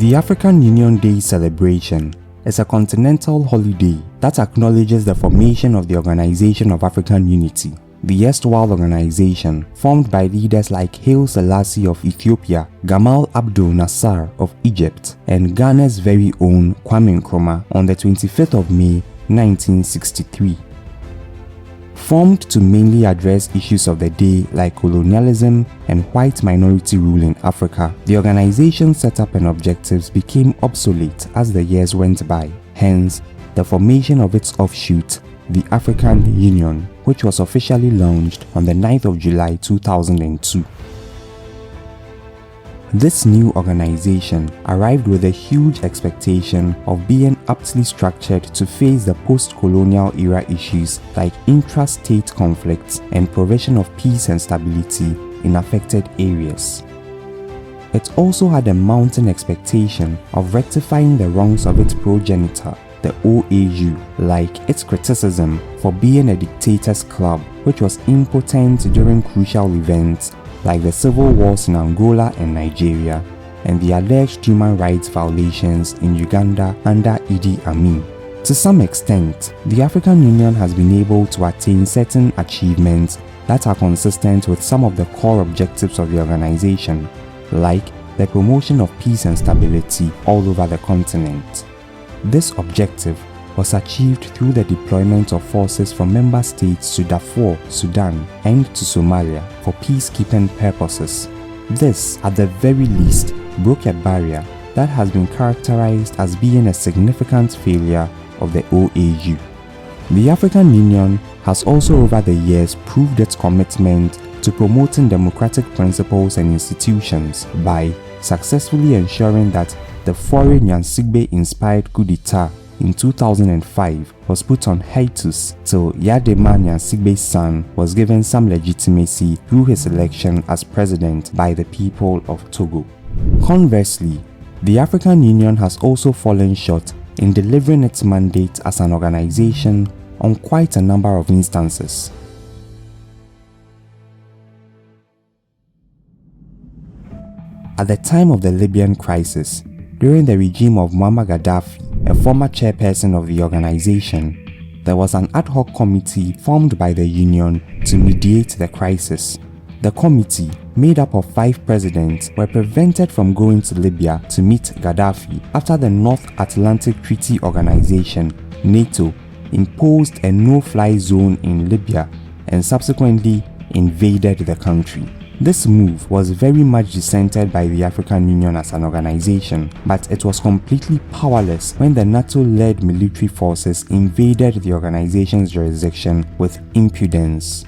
The African Union Day celebration is a continental holiday that acknowledges the formation of the Organization of African Unity, the erstwhile organization formed by leaders like Haile Selassie of Ethiopia, Gamal Abdel Nasser of Egypt, and Ghana's very own Kwame Nkrumah on the 25th of May 1963. Formed to mainly address issues of the day like colonialism and white minority rule in Africa, the organization's setup and objectives became obsolete as the years went by. Hence, the formation of its offshoot, the African Union, which was officially launched on the 9th of July 2002. This new organization arrived with a huge expectation of being aptly structured to face the post-colonial era issues like intra-state conflicts and provision of peace and stability in affected areas. It also had a mounting expectation of rectifying the wrongs of its progenitor, the OAU, like its criticism for being a dictator's club which was impotent during crucial events like the civil wars in Angola and Nigeria, and the alleged human rights violations in Uganda under Idi Amin. To some extent, the African Union has been able to attain certain achievements that are consistent with some of the core objectives of the organization, like the promotion of peace and stability all over the continent. This objective was achieved through the deployment of forces from member states to Darfur, Sudan, and to Somalia for peacekeeping purposes. This, at the very least, broke a barrier that has been characterized as being a significant failure of the OAU. The African Union has also over the years proved its commitment to promoting democratic principles and institutions by successfully ensuring that the foreign Nyansigbe-inspired coup d'etat in 2005 was put on hiatus till Yadema Nyansigbe's son was given some legitimacy through his election as president by the people of Togo. Conversely, the African Union has also fallen short in delivering its mandate as an organization on quite a number of instances. At the time of the Libyan crisis, during the regime of Muammar Gaddafi, a former chairperson of the organization, there was an ad hoc committee formed by the Union to mediate the crisis. The committee, made up of 5 presidents, were prevented from going to Libya to meet Gaddafi after the North Atlantic Treaty Organization, NATO, imposed a no-fly zone in Libya and subsequently invaded the country. This move was very much dissented by the African Union as an organization, but it was completely powerless when the NATO-led military forces invaded the organization's jurisdiction with impudence.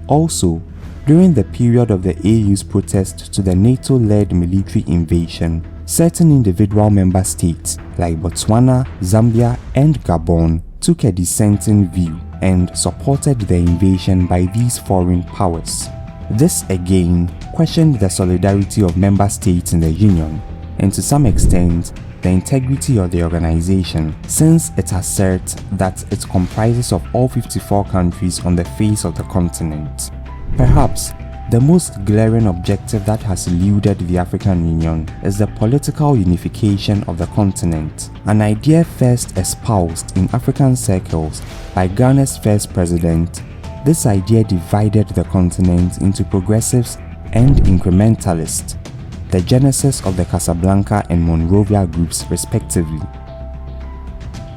Also, during the period of the AU's protest to the NATO-led military invasion, certain individual member states like Botswana, Zambia, and Gabon took a dissenting view and supported the invasion by these foreign powers. This again questioned the solidarity of member states in the Union and to some extent the integrity of the organization, since it asserts that it comprises of all 54 countries on the face of the continent. Perhaps the most glaring objective that has eluded the African Union is the political unification of the continent, an idea first espoused in African circles by Ghana's first president. This idea divided the continent into progressives and incrementalists, the genesis of the Casablanca and Monrovia groups respectively.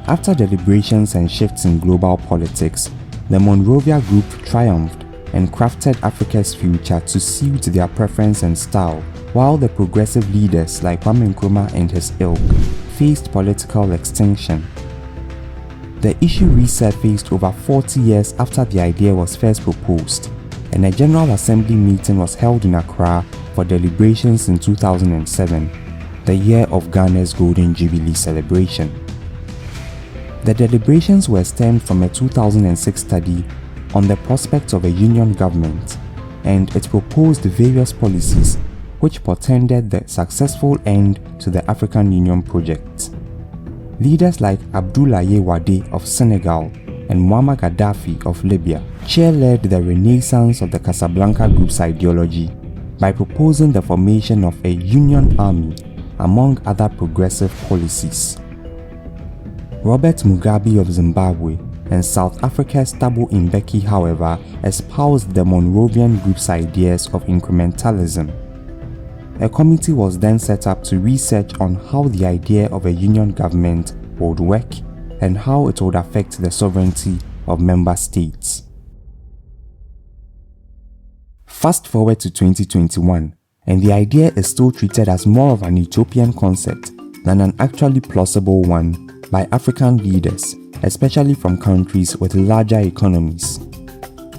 After deliberations and shifts in global politics, the Monrovia group triumphed and crafted Africa's future to suit their preference and style, while the progressive leaders like Kwame Nkrumah and his ilk faced political extinction. The issue resurfaced over 40 years after the idea was first proposed, and a General Assembly meeting was held in Accra for deliberations in 2007, the year of Ghana's Golden Jubilee celebration. The deliberations were stemmed from a 2006 study on the prospects of a union government, and it proposed various policies which portended the successful end to the African Union project. Leaders like Abdulai of Senegal and Muammar Gaddafi of Libya cheerled the renaissance of the Casablanca group's ideology by proposing the formation of a union army among other progressive policies. Robert Mugabe of Zimbabwe and South Africa's Thabo Mbeki, however, espoused the Monrovian group's ideas of incrementalism. A committee was then set up to research on how the idea of a union government would work and how it would affect the sovereignty of member states. Fast forward to 2021, and the idea is still treated as more of an utopian concept than an actually plausible one by African leaders, especially from countries with larger economies.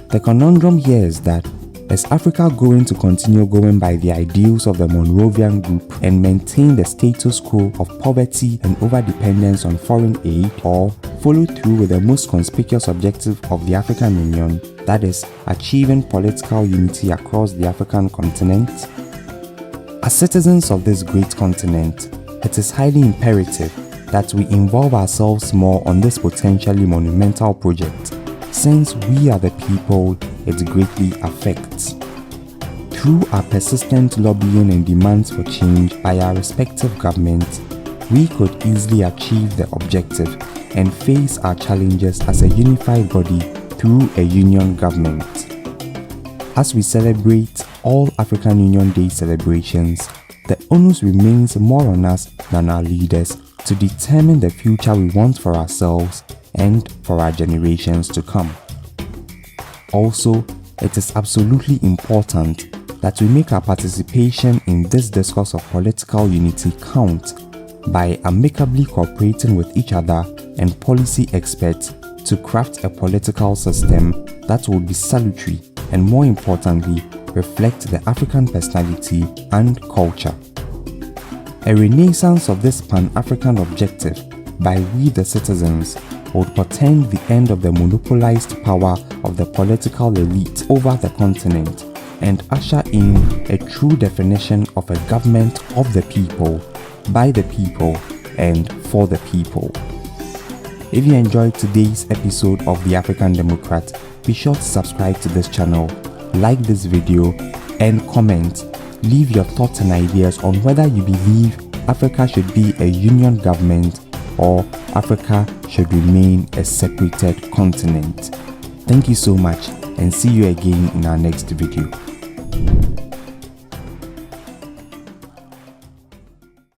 The conundrum here is that, is Africa going to continue going by the ideals of the Monrovian group and maintain the status quo of poverty and overdependence on foreign aid, or follow through with the most conspicuous objective of the African Union, that is, achieving political unity across the African continent? As citizens of this great continent, it is highly imperative that we involve ourselves more on this potentially monumental project, since we are the people it greatly affects. Through our persistent lobbying and demands for change by our respective governments, we could easily achieve the objective and face our challenges as a unified body through a union government. As we celebrate all African Union Day celebrations, the onus remains more on us than our leaders to determine the future we want for ourselves and for our generations to come. Also, it is absolutely important that we make our participation in this discourse of political unity count by amicably cooperating with each other and policy experts to craft a political system that will be salutary and, more importantly, reflect the African personality and culture. A renaissance of this Pan-African objective by we the citizens would portend the end of the monopolized power of the political elite over the continent and usher in a true definition of a government of the people, by the people, and for the people. If you enjoyed today's episode of The African Democrat, be sure to subscribe to this channel, like this video, and comment. Leave your thoughts and ideas on whether you believe Africa should be a union government or Africa should remain a separated continent. Thank you so much, and see you again in our next video.